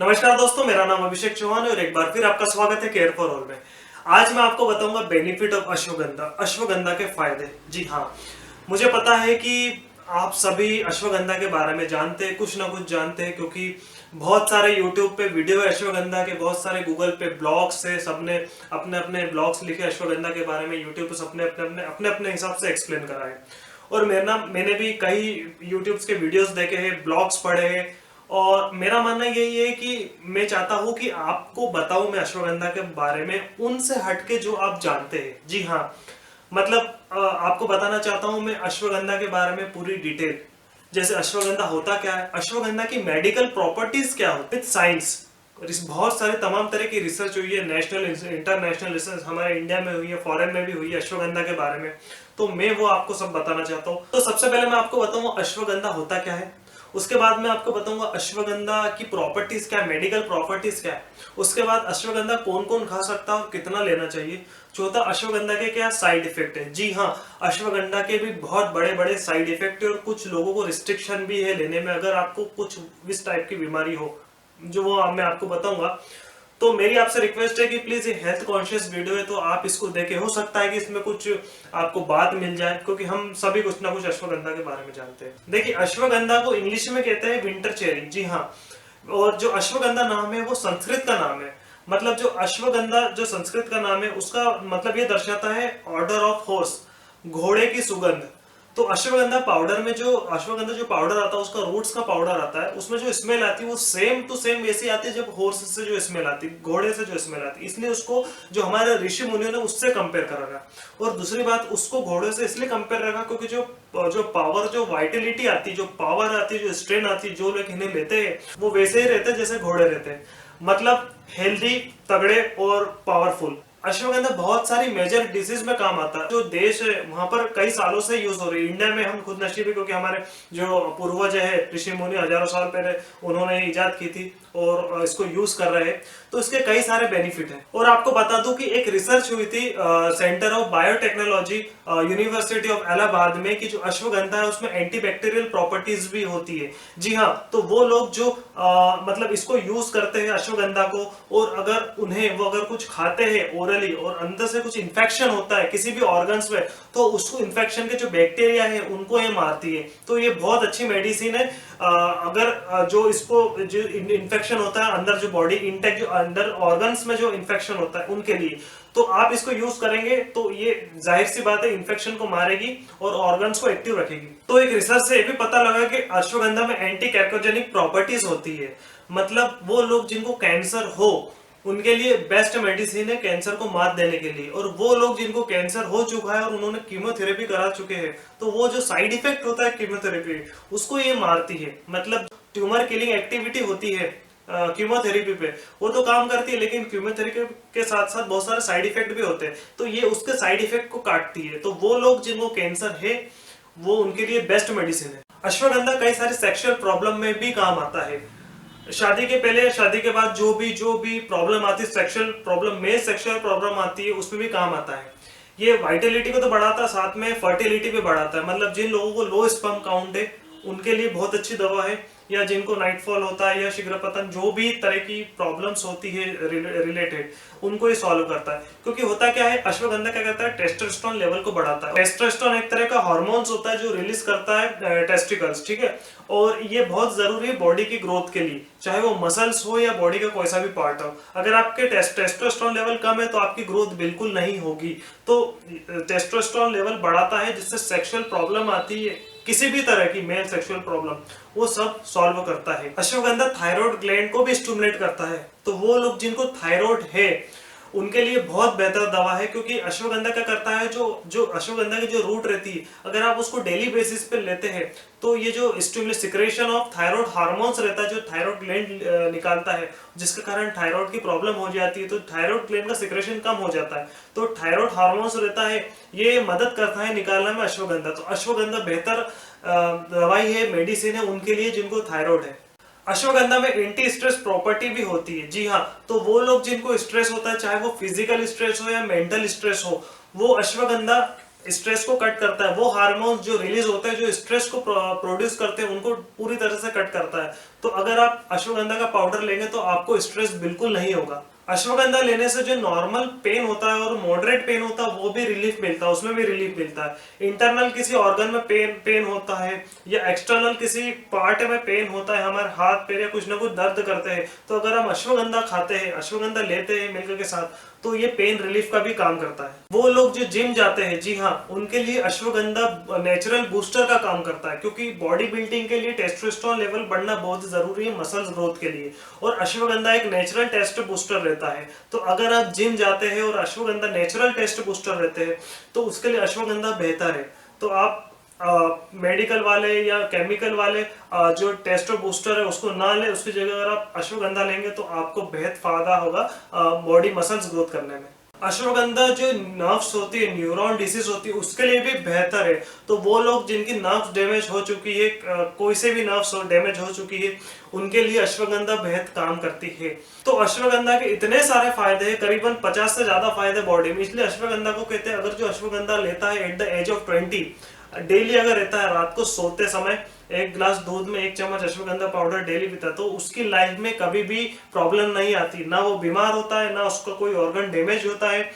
नमस्कार दोस्तों, मेरा नाम अभिषेक चौहान है और एक बार फिर आपका स्वागत है केयर फॉर ऑल में। आज मैं आपको बताऊंगा बेनिफिट ऑफ अश्वगंधा, अश्वगंधा के फायदे। जी हाँ, मुझे पता है कि आप सभी अश्वगंधा के बारे में जानते हैं, कुछ ना कुछ जानते हैं, क्योंकि बहुत सारे YouTube पे वीडियो है अश्वगंधा के, बहुत सारे गूगल पे ब्लॉग्स है, सबने अपने अपने ब्लॉग्स लिखे अश्वगंधा के बारे में। YouTube पे सबने अपने अपने हिसाब से एक्सप्लेन करा है। और मैंने भी कई यूट्यूब के वीडियोस देखे हैं, ब्लॉग्स पढ़े हैं, और मेरा मानना यही है कि मैं चाहता हूं कि आपको बताऊं मैं अश्वगंधा के बारे में उनसे हटके जो आप जानते हैं। जी हाँ, मतलब आपको बताना चाहता हूं मैं अश्वगंधा के बारे में पूरी डिटेल। जैसे अश्वगंधा होता क्या है, अश्वगंधा की मेडिकल प्रॉपर्टीज क्या होती है, साइंस। बहुत सारे तमाम तरह की रिसर्च हुई है, नेशनल इंटरनेशनल रिसर्च हमारे इंडिया में हुई है, फॉरेन में भी हुई है अश्वगंधा के बारे में। तो मैं वो आपको सब बताना चाहता हूँ। तो सबसे पहले मैं आपको बताऊंगा अश्वगंधा होता क्या है, उसके बाद मैं आपको बताऊंगा अश्वगंधा की प्रॉपर्टीज क्या है, मेडिकल प्रॉपर्टीज क्या है। उसके बाद अश्वगंधा कौन कौन खा सकता है और कितना लेना चाहिए। चौथा, अश्वगंधा के क्या साइड इफेक्ट है। जी हाँ, अश्वगंधा के भी बहुत बड़े बड़े साइड इफेक्ट है और कुछ लोगों को रिस्ट्रिक्शन भी है लेने में, अगर आपको कुछ इस टाइप की बीमारी हो, जो वो मैं आपको बताऊंगा। तो मेरी आपसे रिक्वेस्ट है कि प्लीज ये हेल्थ कॉन्शियस वीडियो है, तो आप इसको देखें। हो सकता है कि इसमें कुछ आपको बात मिल जाए, क्योंकि हम सभी कुछ ना कुछ अश्वगंधा के बारे में जानते हैं। देखिए, अश्वगंधा को इंग्लिश में कहते हैं विंटर चेरी। जी हाँ, और जो अश्वगंधा नाम है वो संस्कृत का नाम है। मतलब जो अश्वगंधा जो संस्कृत का नाम है, उसका मतलब ये दर्शाता है ऑर्डर ऑफ हॉर्स, घोड़े की सुगंध। तो अश्वगंधा पाउडर में जो अश्वगंधा जो पाउडर आता है, उसका रूट्स का पाउडर आता है, उसमें जो स्मेल आती है वो सेम टू सेम वैसी आती है जब हॉर्स से जो स्मेल आती है, घोड़े से जो स्मेल आती है। इसलिए उसको जो हमारे ऋषि मुनियों ने उससे कंपेयर करा रहा। और दूसरी बात, उसको घोड़े से इसलिए कंपेयर रखा क्योंकि जो जो पावर, जो वाइटलिटी आती है, जो पावर आती है, जो स्ट्रेन आती है, जो लोग इन्हें लेते हैं वो वैसे ही रहते हैं जैसे घोड़े रहते हैं। मतलब हेल्दी, तगड़े और पावरफुल। अश्वगंधा बहुत सारी मेजर डिजीज में काम आता है। जो देश है वहां पर कई सालों से यूज हो रही है। इंडिया में हम खुद नसीब है क्योंकि हमारे जो पूर्वज है, ऋषि मुनि हजारों साल पहले उन्होंने इजाद की थी और इसको यूज कर रहे हैं। तो इसके कई सारे बेनिफिट हैं। और आपको बता दूं कि एक रिसर्च हुई थी centre of biotechnology, university of Allahabad में, कि जो अश्वगंधा है उसमें एंटीबैक्टीरियल प्रॉपर्टीज भी होती है। जी हाँ, तो वो लोग जो मतलब इसको यूज करते हैं अश्वगंधा को, और अगर उन्हें वो अगर कुछ खाते हैं ओरली और अंदर से कुछ इन्फेक्शन होता है किसी भी ऑर्गन्स में, तो उसको इन्फेक्शन के जो बैक्टीरिया है उनको ये मारती है। तो ये बहुत अच्छी मेडिसिन है। अगर जो इसको जो इन्फेक्शन होता है अंदर, जो बॉडी इंटेक, जो अंदर ऑर्गन्स में जो इन्फेक्शन होता है उनके लिए, तो आप इसको यूज करेंगे तो ये जाहिर सी बात है इन्फेक्शन को मारेगी और ऑर्गन्स को एक्टिव रखेगी। तो एक रिसर्च से ये भी पता लगा कि अश्वगंधा में एंटी कैर्कोजेनिक प्रॉपर्टीज होती है। मतलब वो लोग जिनको कैंसर हो उनके लिए बेस्ट मेडिसिन है कैंसर को मात देने के लिए। और वो लोग जिनको कैंसर हो चुका है और उन्होंने कीमोथेरेपी करा चुके हैं, तो वो जो साइड इफेक्ट होता है कीमोथेरेपी, उसको ये मारती है। मतलब ट्यूमर किलिंग एक्टिविटी होती है कीमोथेरेपी पे, वो तो काम करती है, लेकिन कीमोथेरेपी के साथ साथ बहुत सारे साइड इफेक्ट भी होते हैं, तो ये उसके साइड इफेक्ट को काटती है। तो वो लोग जिनको कैंसर है वो उनके लिए बेस्ट मेडिसिन है। अश्वगंधा कई सारे सेक्सुअल प्रॉब्लम में भी काम आता है। शादी के पहले, शादी के बाद जो भी प्रॉब्लम आती है, सेक्सुअल प्रॉब्लम में सेक्सुअल प्रॉब्लम आती है, उसमें भी काम आता है। ये वाइटलिटी को तो बढ़ाता है, साथ में फर्टिलिटी भी बढ़ाता है। मतलब जिन लोगों को लो स्पर्म काउंट है उनके लिए बहुत अच्छी दवा है, या जिनको नाइटफॉल होता है या शीघ्र पतन, जो भी तरह की प्रॉब्लम्स होती है रिलेटेड, उनको ये सॉल्व करता है। क्योंकि होता क्या है, अश्वगंधा क्या करता है, टेस्टोस्टेरोन लेवल को बढ़ाता है। टेस्टोस्टेरोन एक तरह का हार्मोन्स होता है जो रिलीज करता है टेस्टिकल्स, ठीक है। और ये बहुत जरूरी है बॉडी की ग्रोथ के लिए, चाहे वो मसल्स हो या बॉडी का कोई सा भी पार्ट हो। अगर आपके टेस्टोस्टेरोन लेवल कम है तो आपकी ग्रोथ बिल्कुल नहीं होगी। तो टेस्टोस्टेरोन लेवल बढ़ाता है, जिससे सेक्सुअल प्रॉब्लम आती है, किसी भी तरह की मेल सेक्सुअल प्रॉब्लम, वो सब सॉल्व करता है। अश्वगंधा थायराइड ग्लैंड को भी स्टिमुलेट करता है। तो वो लोग जिनको थायराइड है उनके लिए बहुत बेहतर दवा है, क्योंकि अश्वगंधा क्या करता है, जो अश्वगंधा की जो रूट रहती है, अगर आप उसको डेली बेसिस पे लेते हैं तो ये जो stimulate secretion of thyroid hormones रहता है, जो थायराइड ग्लैंड निकालता है, जिसके कारण थायराइड की प्रॉब्लम हो जाती है, तो थायराइड ग्लैंड का सिक्रेशन कम हो जाता है। तो थायराइड हार्मोन्स रहता है, ये मदद करता है निकालने में अश्वगंधा। तो अश्वगंधा बेहतर दवाई है, मेडिसिन है उनके लिए जिनको थायराइड है। अश्वगंधा में एंटी स्ट्रेस प्रॉपर्टी भी होती है। जी हाँ, तो वो लोग जिनको स्ट्रेस होता है, चाहे वो फिजिकल स्ट्रेस हो या मेंटल स्ट्रेस हो, वो अश्वगंधा स्ट्रेस को कट करता है। वो हार्मोन्स जो रिलीज होते हैं जो स्ट्रेस को प्रोड्यूस करते हैं उनको पूरी तरह से कट करता है। तो अगर आप अश्वगंधा का पाउडर लेंगे तो आपको स्ट्रेस बिल्कुल नहीं होगा। अश्वगंधा लेने से जो नॉर्मल पेन होता है और मॉडरेट पेन होता है वो भी रिलीफ मिलता है, उसमें भी रिलीफ मिलता है। इंटरनल किसी ऑर्गन में पेन होता है या एक्सटर्नल किसी पार्ट में पेन होता है, हमारे हाथ पैर या कुछ ना कुछ दर्द करते हैं, तो अगर हम अश्वगंधा खाते हैं, अश्वगंधा लेते हैं मिल्क के साथ, तो ये पेन रिलीफ का भी काम करता है। वो लोग जो जिम जाते हैं, जी हाँ, उनके लिए अश्वगंधा नेचुरल बूस्टर का काम करता है, क्योंकि बॉडी बिल्डिंग के लिए टेस्टोस्टेरोन लेवल बढ़ना बहुत जरूरी है मसल्स ग्रोथ के लिए, और अश्वगंधा एक नेचुरल टेस्ट बूस्टर रहता है। तो अगर आप जिम जाते हैं और अश्वगंधा नेचुरल टेस्ट बूस्टर रहते हैं तो उसके लिए अश्वगंधा बेहतर है। तो आप मेडिकल वाले या केमिकल वाले जो टेस्टो बूस्टर है उसको ना ले, उसकी जगह अगर आप अश्वगंधा लेंगे तो आपको बेहद फायदा होगा बॉडी मसल्स ग्रोथ करने में। अश्वगंधा जो नर्व्स होती है, न्यूरॉन डिसीज होती है, उसके लिए भी बेहतर है। तो वो लोग जिनकी नर्व्स डैमेज हो चुकी है, कोई से भी नर्व्स डैमेज हो चुकी है, उनके लिए अश्वगंधा बेहद काम करती है। तो अश्वगंधा के इतने सारे फायदे हैं, करीबन 50 से ज्यादा फायदे बॉडी में, इसलिए अश्वगंधा को कहते हैं, अगर जो अश्वगंधा लेता है at the age of 20, daily अगर रहता है, रात को सोते समय 1 गिलास दूध में 1 चम्मच अश्वगंधा पाउडर डेली पीता है, तो उसकी लाइफ में कभी भी प्रॉब्लम नहीं आती, ना वो बीमार होता है, ना उसका कोई ऑर्गन डैमेज होता है,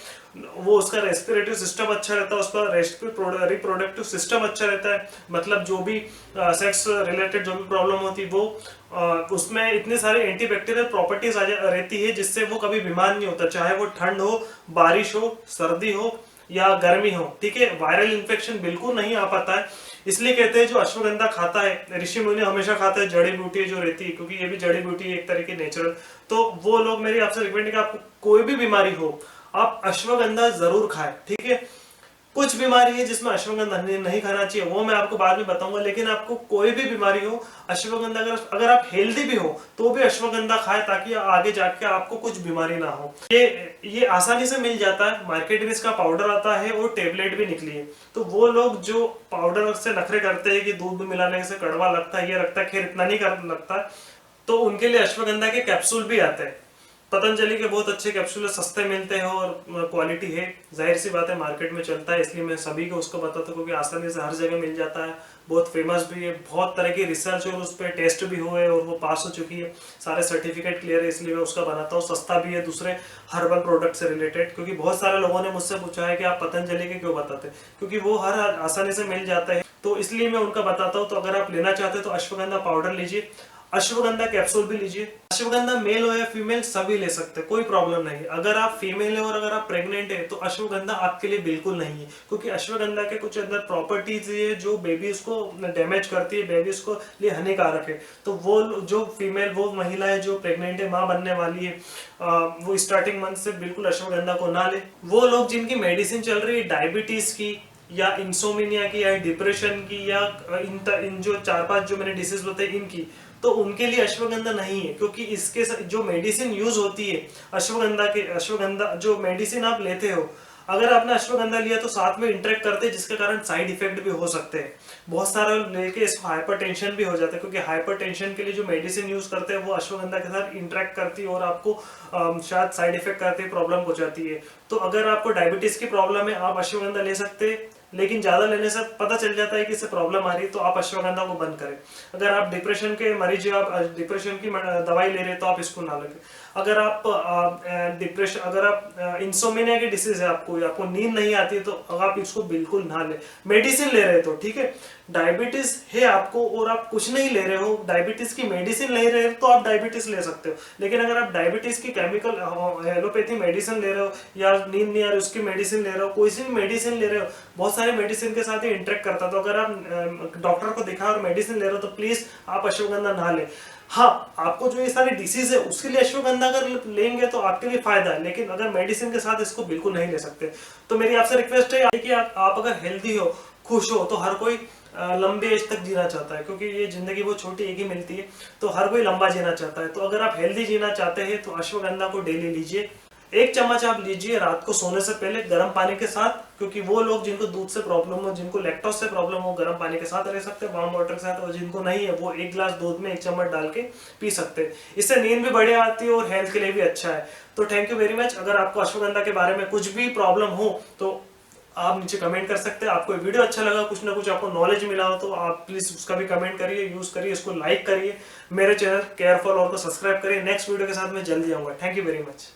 वो उसका रेस्पिरेटरी सिस्टम अच्छा रहता है, उसका रिप्रोडक्टिव सिस्टम अच्छा रहता है, मतलब जो भी सेक्स रिलेटेड जो भी प्रॉब्लम होती है वो उसमें इतनी सारी एंटीबैक्टीरियल प्रॉपर्टीज रहती है जिससे वो कभी बीमार नहीं होता, चाहे वो ठंड हो, बारिश हो, सर्दी हो या गर्मी हो, ठीक है। वायरल इन्फेक्शन बिल्कुल नहीं आ पाता है। इसलिए कहते हैं जो अश्वगंधा खाता है, ऋषि मुनि हमेशा खाते हैं जड़ी बूटी जो रहती है, क्योंकि ये भी जड़ी बूटी है एक तरह की नेचुरल। तो वो लोग, मेरी आपसे रिकमेंड है कि आपको कोई भी बीमारी हो आप अश्वगंधा जरूर खाएं, ठीक है। कुछ बीमारी है जिसमें अश्वगंधा नहीं खाना चाहिए, वो मैं आपको बाद में बताऊंगा, लेकिन आपको कोई भी बीमारी हो, अश्वगंधा अगर आप हेल्दी भी हो तो भी अश्वगंधा खाएं, ताकि आगे जाके आपको कुछ बीमारी ना हो। ये आसानी से मिल जाता है, मार्केट में इसका पाउडर आता है और टेबलेट भी निकली है। तो वो लोग जो पाउडर से नखरे करते हैं कि दूध में मिलाने से कड़वा लगता है, ये लगता है, खैर इतना नहीं लगता, तो उनके लिए अश्वगंधा के कैप्सूल भी आते हैं। पतंजलि के बहुत अच्छे कैप्सूल सस्ते मिलते हैं और क्वालिटी है, जाहिर सी बात है मार्केट में चलता है, इसलिए मैं सभी को उसको बताता हूँ, क्योंकि आसानी से हर जगह मिल जाता है, बहुत फेमस भी है, बहुत तरह की रिसर्च और उस पर टेस्ट भी हुए और वो पास हो चुकी है, सारे सर्टिफिकेट क्लियर है, इसलिए मैं उसका बनाता हूँ। सस्ता भी है दूसरे हर्बल प्रोडक्ट से रिलेटेड, क्योंकि बहुत सारे लोगों ने मुझसे पूछा है कि आप पतंजलि के क्यों बताते, क्योंकि वो हर आसानी से मिल जाता है, तो इसलिए मैं उनका बताता हूँ। तो अगर आप लेना चाहते हो तो अश्वगंधा पाउडर लीजिए, अश्वगंधा कैप्सूल भी लीजिए। अश्वगंधा मेल हो या फीमेल सभी ले सकते हैं, कोई प्रॉब्लम नहीं। अगर आप फीमेल है और अगर आप प्रेग्नेंट है तो अश्वगंधा आपके लिए बिल्कुल नहीं है, क्योंकि अश्वगंधा के कुछ अंदर प्रॉपर्टीज है जो बेबीज को डैमेज करती है, बेबीज को लिए हानिकारक है। तो वो जो फीमेल, वो महिला है जो प्रेग्नेंट है, माँ बनने वाली है, वो स्टार्टिंग मंथ से बिल्कुल अश्वगंधा को ना ले। वो लोग जिनकी मेडिसिन चल रही है डायबिटीज की या इंसोमिनिया की या डिप्रेशन की या इन जो 4-5 जो मैंने डिसीज बताई इनकी, तो उनके लिए अश्वगंधा नहीं है, क्योंकि इसके जो मेडिसिन यूज होती है अश्वगंधा जो मेडिसिन आप लेते हो, अगर आपने अश्वगंधा लिया तो साथ में इंटरेक्ट करते हैं, जिसके कारण साइड इफेक्ट भी हो सकते हैं। बहुत सारे लेके इसको हाइपरटेंशन भी हो जाता है, क्योंकि हाइपरटेंशन के लिए जो मेडिसिन यूज करते हैं वो अश्वगंधा के साथ इंटरेक्ट करती है और आपको शायद साइड इफेक्ट करती है, प्रॉब्लम हो जाती है। तो अगर आपको डायबिटीज की प्रॉब्लम है आप अश्वगंधा ले सकते हैं, लेकिन ज्यादा लेने से पता चल जाता है कि इससे प्रॉब्लम आ रही है, तो आप अश्वगंधा को बंद करें। अगर आप डिप्रेशन के मरीज हो, आप डिप्रेशन की दवाई ले रहे हैं तो आप इसको ना लगे। अगर आप डिप्रेशन, अगर आप इंसोमिनिया की डिसीज है, आपको नींद नहीं आती है, तो आप इसको बिल्कुल ना ले। मेडिसिन ले रहे तो ठीक है, डायबिटीज है आपको और आप कुछ नहीं ले रहे हो, डायबिटीज की मेडिसिन ले रहे हो तो आप डायबिटीज ले सकते हो। लेकिन अगर आप डायबिटीज की केमिकल एलोपैथी मेडिसिन ले रहे हो या नींद नहीं आ रही उसकी मेडिसिन ले रहे हो, कोई सी भी मेडिसिन ले रहे हो, बहुत सारे मेडिसिन के साथ ही इंटरेक्ट करता है, तो अगर आप डॉक्टर को दिखा और मेडिसिन ले रहे हो तो प्लीज आप अश्वगंधा ना ले। हाँ, आपको जो ये सारी डिसीज है उसके लिए अश्वगंधा अगर लेंगे तो आपके लिए फायदा है, लेकिन अगर मेडिसिन के साथ इसको बिल्कुल नहीं ले सकते। तो मेरी आपसे रिक्वेस्ट है कि आप अगर हेल्दी हो, खुश हो, तो हर कोई लंबे एज तक जीना चाहता है, क्योंकि ये जिंदगी बहुत छोटी एक ही मिलती है, तो हर कोई लंबा जीना चाहता है। तो अगर आप हेल्दी जीना चाहते हैं तो अश्वगंधा को डेली लीजिए, 1 चम्मच आप लीजिए रात को सोने से पहले गर्म पानी के साथ, क्योंकि वो लोग जिनको दूध से प्रॉब्लम हो, जिनको लैक्टोज से प्रॉब्लम हो, गर्म पानी के साथ रह सकते हैं, वार्म वाटर के साथ, और जिनको नहीं है वो 1 गिलास दूध में 1 चम्मच डाल के पी सकते हैं। इससे नींद भी बढ़िया आती है और हेल्थ के लिए भी अच्छा है। तो थैंक यू वेरी मच। अगर आपको अश्वगंधा के बारे में कुछ भी प्रॉब्लम हो तो आप नीचे कमेंट कर सकते हैं। आपको वीडियो अच्छा लगा, कुछ ना कुछ आपको नॉलेज मिला हो तो आप प्लीज उसका भी कमेंट करिए, यूज करिए, इसको लाइक करिए, मेरे चैनल केयर फॉर ऑल को सब्सक्राइब करिए। नेक्स्ट वीडियो के साथ मैं जल्दी आऊंगा। Thank you very much.